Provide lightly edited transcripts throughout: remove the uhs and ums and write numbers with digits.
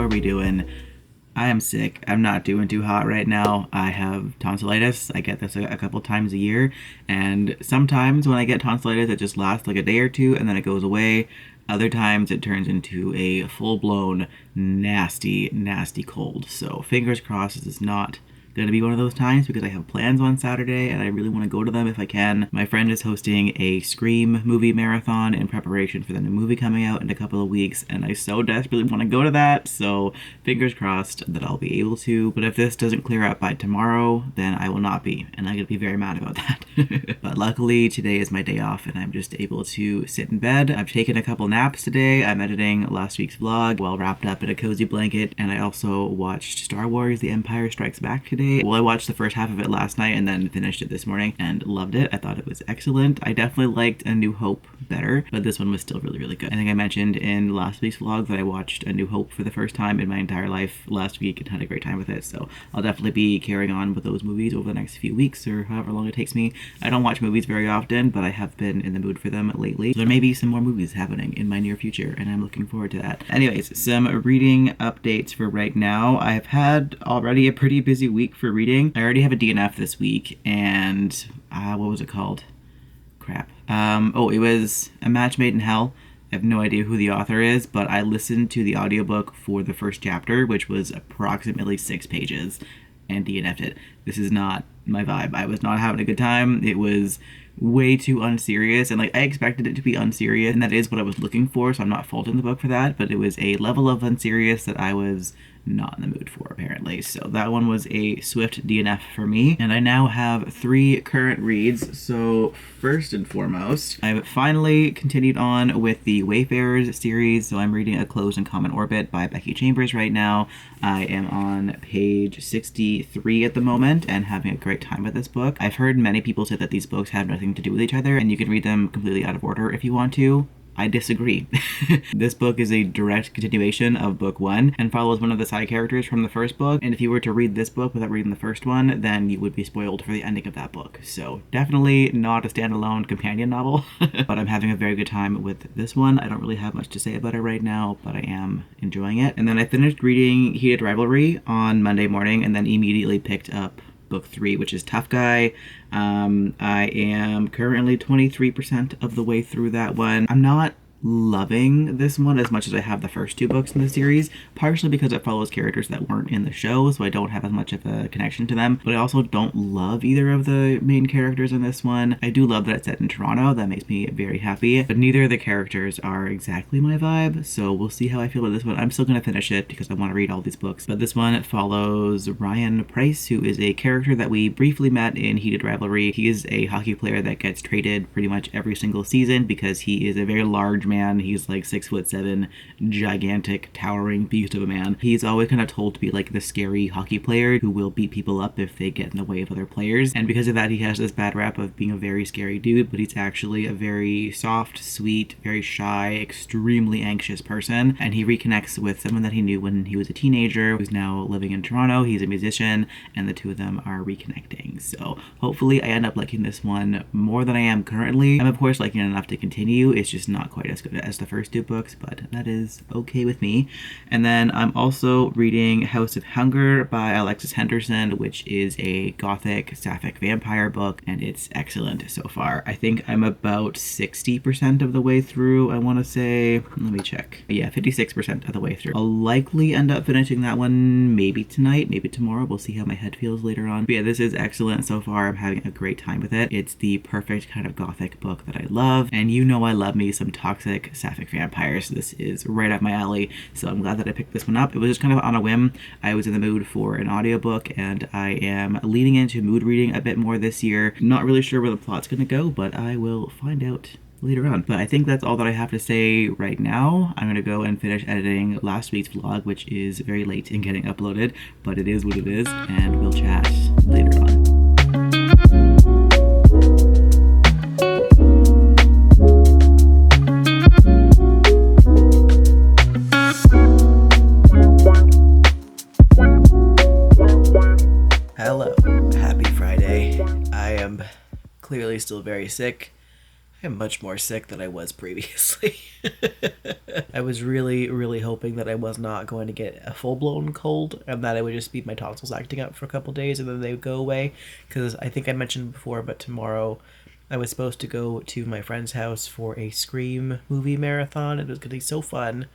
are we doing? I am sick. I'm not doing too hot right now. I have tonsillitis. I get this a couple times a year, and sometimes when I get tonsillitis, it just lasts like a day or two and then it goes away. Other times it turns into a full-blown nasty, nasty cold. So fingers crossed this is not going to be one of those times, because I have plans on Saturday and I really want to go to them if I can. My friend is hosting a Scream movie marathon in preparation for the new movie coming out in a couple of weeks, and I so desperately want to go to that, so fingers crossed that I'll be able to. But if this doesn't clear up by tomorrow, then I will not be, and I'm going to be very mad about that. But luckily today is my day off and I'm just able to sit in bed. I've taken a couple naps today. I'm editing last week's vlog while wrapped up in a cozy blanket, and I also watched Star Wars The Empire Strikes Back today. Well, I watched the first half of it last night and then finished it this morning and loved it. I thought it was excellent. I definitely liked A New Hope better, but this one was still really, really good. I think I mentioned in last week's vlog that I watched A New Hope for the first time in my entire life last week and had a great time with it, so I'll definitely be carrying on with those movies over the next few weeks or however long it takes me. I don't watch movies very often, but I have been in the mood for them lately. So there may be some more movies happening in my near future, and I'm looking forward to that. Anyways, some reading updates for right now. I've had already a pretty busy week for reading. I already have a DNF this week, and what was it called? Crap. It was A Match Made in Hell. I have no idea who the author is, but I listened to the audiobook for the first chapter, which was approximately 6 pages, and DNF'd it. This is not my vibe. I was not having a good time. It was way too unserious, and I expected it to be unserious, and that is what I was looking for, so I'm not faulting the book for that, but it was a level of unserious that I was not in the mood for, apparently. So that one was a swift DNF for me, and I now have 3 current reads. So first and foremost, I've finally continued on with the Wayfarers series, so I'm reading A Closed and Common Orbit by Becky Chambers right now. I am on page 63 at the moment and having a great time with this book. I've heard many people say that these books have nothing to do with each other and you can read them completely out of order if you want to. I disagree. This book is a direct continuation of book 1 and follows one of the side characters from the first book, and if you were to read this book without reading the first one, then you would be spoiled for the ending of that book. So definitely not a standalone companion novel, but I'm having a very good time with this one. I don't really have much to say about it right now, but I am enjoying it. And then I finished reading Heated Rivalry on Monday morning and then immediately picked up book 3, which is Tough Guy. I am currently 23% of the way through that one. I'm not loving this one as much as I have the first 2 books in the series, partially because it follows characters that weren't in the show, so I don't have as much of a connection to them, but I also don't love either of the main characters in this one. I do love that it's set in Toronto. That makes me very happy, but neither of the characters are exactly my vibe, so we'll see how I feel about this one. I'm still going to finish it because I want to read all these books, but this one follows Ryan Price, who is a character that we briefly met in Heated Rivalry. He is a hockey player that gets traded pretty much every single season because he is a very large man. He's like 6'7", gigantic, towering beast of a man. He's always kind of told to be like the scary hockey player who will beat people up if they get in the way of other players. And because of that, he has this bad rap of being a very scary dude, but he's actually a very soft, sweet, very shy, extremely anxious person. And he reconnects with someone that he knew when he was a teenager, who's now living in Toronto. He's a musician, and the two of them are reconnecting. So hopefully I end up liking this one more than I am currently. I'm of course liking it enough to continue. It's just not quite as good as the first 2 books, but that is okay with me. And then I'm also reading House of Hunger by Alexis Henderson, which is a gothic sapphic vampire book, and it's excellent so far. I think I'm about 60% of the way through, I want to say. Let me check. Yeah, 56% of the way through. I'll likely end up finishing that one maybe tonight, maybe tomorrow. We'll see how my head feels later on. But yeah, this is excellent so far. I'm having a great time with it. It's the perfect kind of gothic book that I love, and you know I love me some toxic sapphic vampires. This is right up my alley, so I'm glad that I picked this one up. It was just kind of on a whim. I was in the mood for an audiobook, and I am leaning into mood reading a bit more this year. Not really sure where the plot's gonna go, but I will find out later on. But I think that's all that I have to say right now. I'm gonna go and finish editing last week's vlog, which is very late in getting uploaded, but it is what it is, and we'll chat later on. Hello, happy Friday. I am clearly still very sick. I am much more sick than I was previously. I was really, really hoping that I was not going to get a full-blown cold and that it would just be my tonsils acting up for a couple days and then they would go away. Because I think I mentioned before, but tomorrow I was supposed to go to my friend's house for a Scream movie marathon. It was going to be so fun.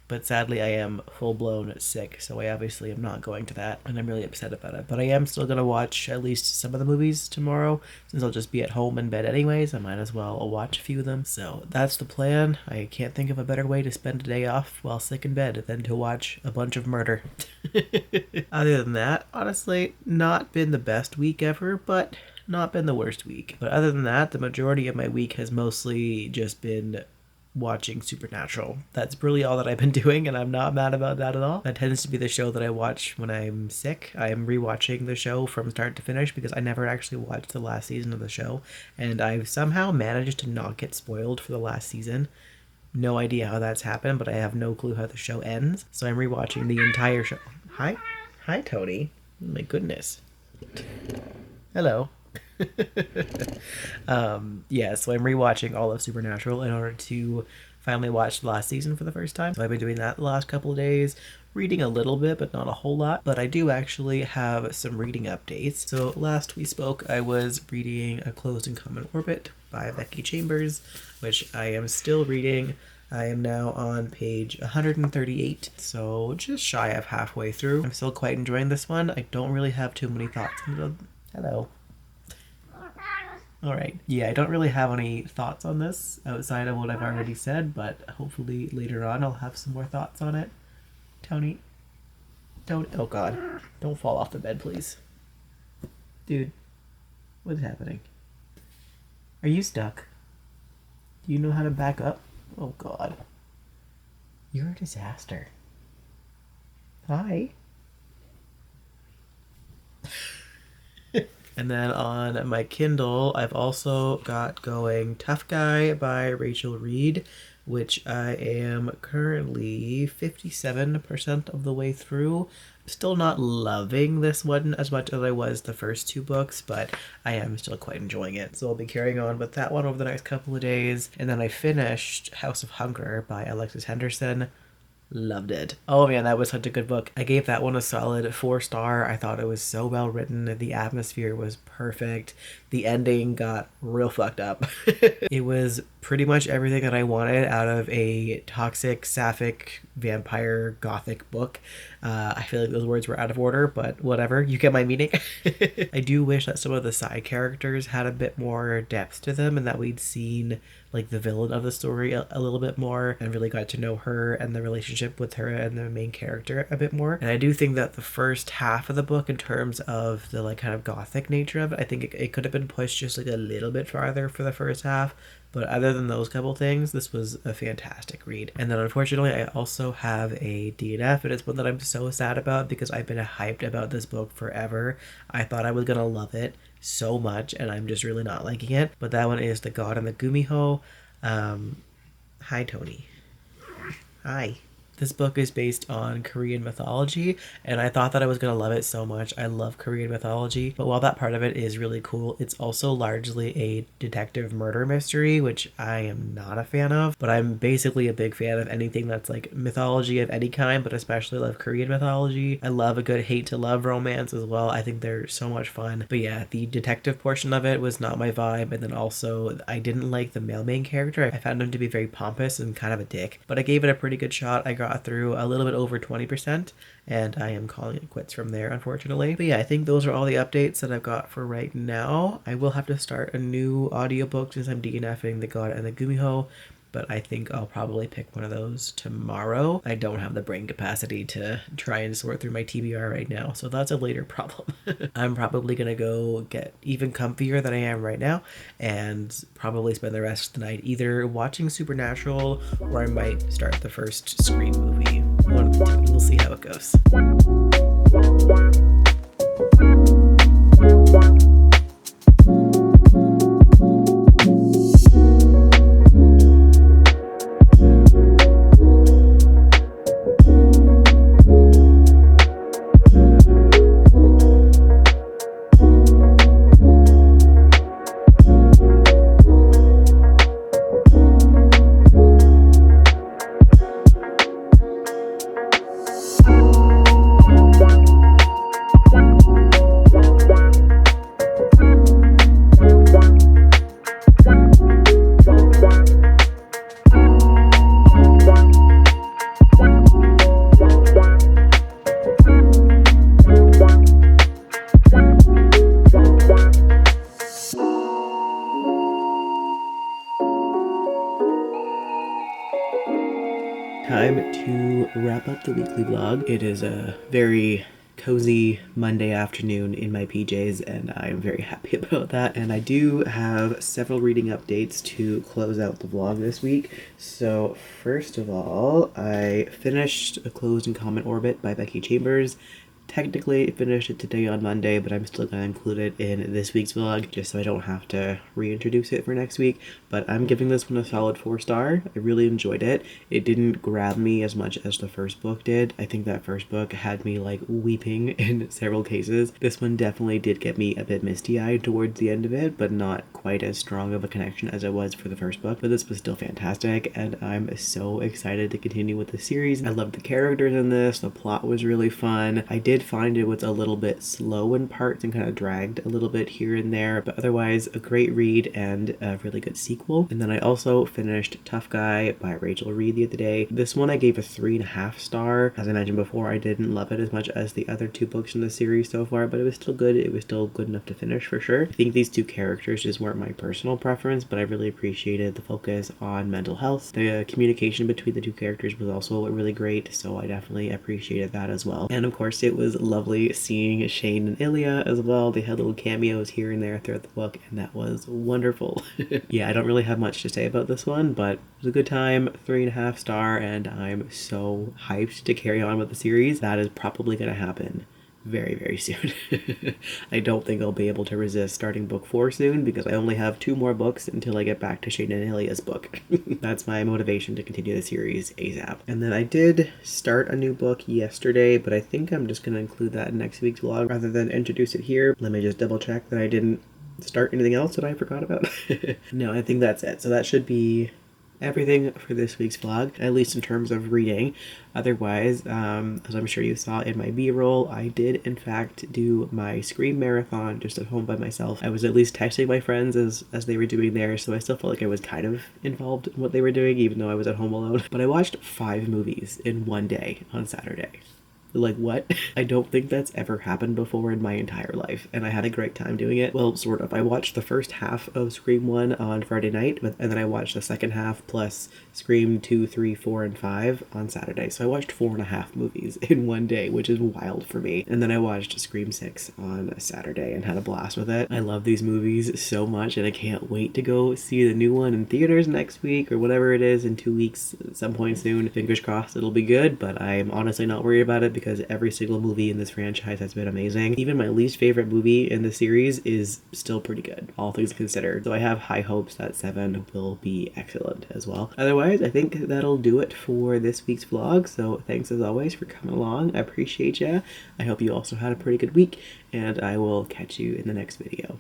But sadly, I am full-blown sick, so I obviously am not going to that, and I'm really upset about it. But I am still going to watch at least some of the movies tomorrow, since I'll just be at home in bed anyways. I might as well watch a few of them. So that's the plan. I can't think of a better way to spend a day off while sick in bed than to watch a bunch of murder. Other than that, honestly, not been the best week ever, but not been the worst week. But other than that, the majority of my week has mostly just been watching Supernatural. That's really all that I've been doing, and I'm not mad about that at all. That tends to be the show that I watch when I'm sick. I am rewatching the show from start to finish because I never actually watched the last season of the show, and I've somehow managed to not get spoiled for the last season. No idea how that's happened, but I have no clue how the show ends, so I'm rewatching the entire show. Hi, Tony. Oh my goodness. Hello. So I'm rewatching all of Supernatural in order to finally watch the last season for the first time. So I've been doing that the last couple of days, reading a little bit, but not a whole lot. But I do actually have some reading updates. So last we spoke, I was reading A Closed and Common Orbit by Becky Chambers, which I am still reading. I am now on page 138, so just shy of halfway through. I'm still quite enjoying this one. I don't really have too many thoughts. Hello. Alright, yeah, I don't really have any thoughts on this outside of what I've already said, but hopefully later on I'll have some more thoughts on it. Tony, oh god, don't fall off the bed, please. Dude, what's happening? Are you stuck? Do you know how to back up? Oh god. You're a disaster. Hi. And then on my Kindle, I've also got going Tough Guy by Rachel Reid, which I am currently 57% of the way through. Still not loving this one as much as I was the first two books, but I am still quite enjoying it. So I'll be carrying on with that one over the next couple of days. And then I finished House of Hunger by Alexis Henderson. Loved it. Oh man, that was such a good book. I gave that one a solid 4-star. I thought it was so well written. The atmosphere was perfect. The ending got real fucked up. It was pretty much everything that I wanted out of a toxic, sapphic, vampire, gothic book. I feel like those words were out of order, but whatever. You get my meaning. I do wish that some of the side characters had a bit more depth to them and that we'd seen like the villain of the story a little bit more and really got to know her and the relationship with her and the main character a bit more. And I do think that the first half of the book, in terms of the like kind of gothic nature of it, I think it could have been pushed just like a little bit farther for the first half. But other than those couple things, this was a fantastic read. And then unfortunately, I also have a DNF, and it's one that I'm so sad about because I've been hyped about this book forever. I thought I was gonna love it so much, and I'm just really not liking it. But that one is The God and the Gumiho. Hi, Tony. Hi. This book is based on Korean mythology, and I thought that I was going to love it so much. I love Korean mythology, but while that part of it is really cool, it's also largely a detective murder mystery, which I am not a fan of, but I'm basically a big fan of anything that's like mythology of any kind, but especially love Korean mythology. I love a good hate to love romance as well. I think they're so much fun. But yeah, the detective portion of it was not my vibe, and then also I didn't like the male main character. I found him to be very pompous and kind of a dick, but I gave it a pretty good shot. I got through a little bit over 20%, and I am calling it quits from there, unfortunately. But yeah, I think those are all the updates that I've got for right now. I will have to start a new audiobook since I'm DNFing The God and the Gumiho, but I think I'll probably pick one of those tomorrow. I don't have the brain capacity to try and sort through my TBR right now, so that's a later problem. I'm probably gonna go get even comfier than I am right now and probably spend the rest of the night either watching Supernatural or I might start the first Scream movie. One of the two. We'll see how it goes. It is a very cozy Monday afternoon in my PJs, and I'm very happy about that. And I do have several reading updates to close out the vlog this week. So first of all, I finished A Closed and Common Orbit by Becky Chambers. Technically finished it today on Monday, but I'm still going to include it in this week's vlog just so I don't have to reintroduce it for next week. But I'm giving this one a solid 4-star. I really enjoyed it. It didn't grab me as much as the first book did. I think that first book had me like weeping in several cases. This one definitely did get me a bit misty-eyed towards the end of it, but not quite as strong of a connection as it was for the first book. But this was still fantastic, and I'm so excited to continue with the series. I loved the characters in this. The plot was really fun. I did find it was a little bit slow in parts and kind of dragged a little bit here and there, but otherwise a great read and a really good sequel. And then I also finished Tough Guy by Rachel Reid the other day. This one I gave a 3.5 star. As I mentioned before, I didn't love it as much as the other 2 books in the series so far, but it was still good. It was still good enough to finish for sure. I think these 2 characters just weren't my personal preference, but I really appreciated the focus on mental health. The communication between the 2 characters was also really great, so I definitely appreciated that as well. And of course it was lovely seeing Shane and Ilya as well. They had little cameos here and there throughout the book, and that was wonderful. Yeah, I don't really have much to say about this one, but it was a good time, 3.5 star, and I'm so hyped to carry on with the series. That is probably going to happen very, very soon. I don't think I'll be able to resist starting book 4 soon, because I only have 2 more books until I get back to Shane and Ilya's book. That's my motivation to continue the series ASAP. And then I did start a new book yesterday, but I think I'm just going to include that in next week's vlog rather than introduce it here. Let me just double check that I didn't start anything else that I forgot about. No, I think that's it. So that should be everything for this week's vlog, at least in terms of reading. Otherwise, as I'm sure you saw in my b-roll, I did in fact do my Scream marathon just at home by myself. I was at least texting my friends as they were doing theirs, so I still felt like I was kind of involved in what they were doing, even though I was at home alone. But I watched 5 movies in one day on Saturday. Like, what? I don't think that's ever happened before in my entire life, and I had a great time doing it. Well, sort of. I watched the first half of Scream 1 on Friday night, and then I watched the second half plus Scream 2, 3, 4, and 5 on Saturday. So I watched 4.5 movies in one day, which is wild for me. And then I watched Scream 6 on Saturday and had a blast with it. I love these movies so much, and I can't wait to go see the new one in theaters next week or whatever it is in 2 weeks at some point soon. Fingers crossed it'll be good, but I'm honestly not worried about it because every single movie in this franchise has been amazing. Even my least favorite movie in the series is still pretty good, all things considered. So I have high hopes that 7 will be excellent as well. Otherwise, I think that'll do it for this week's vlog. So thanks as always for coming along. I appreciate ya. I hope you also had a pretty good week, and I will catch you in the next video.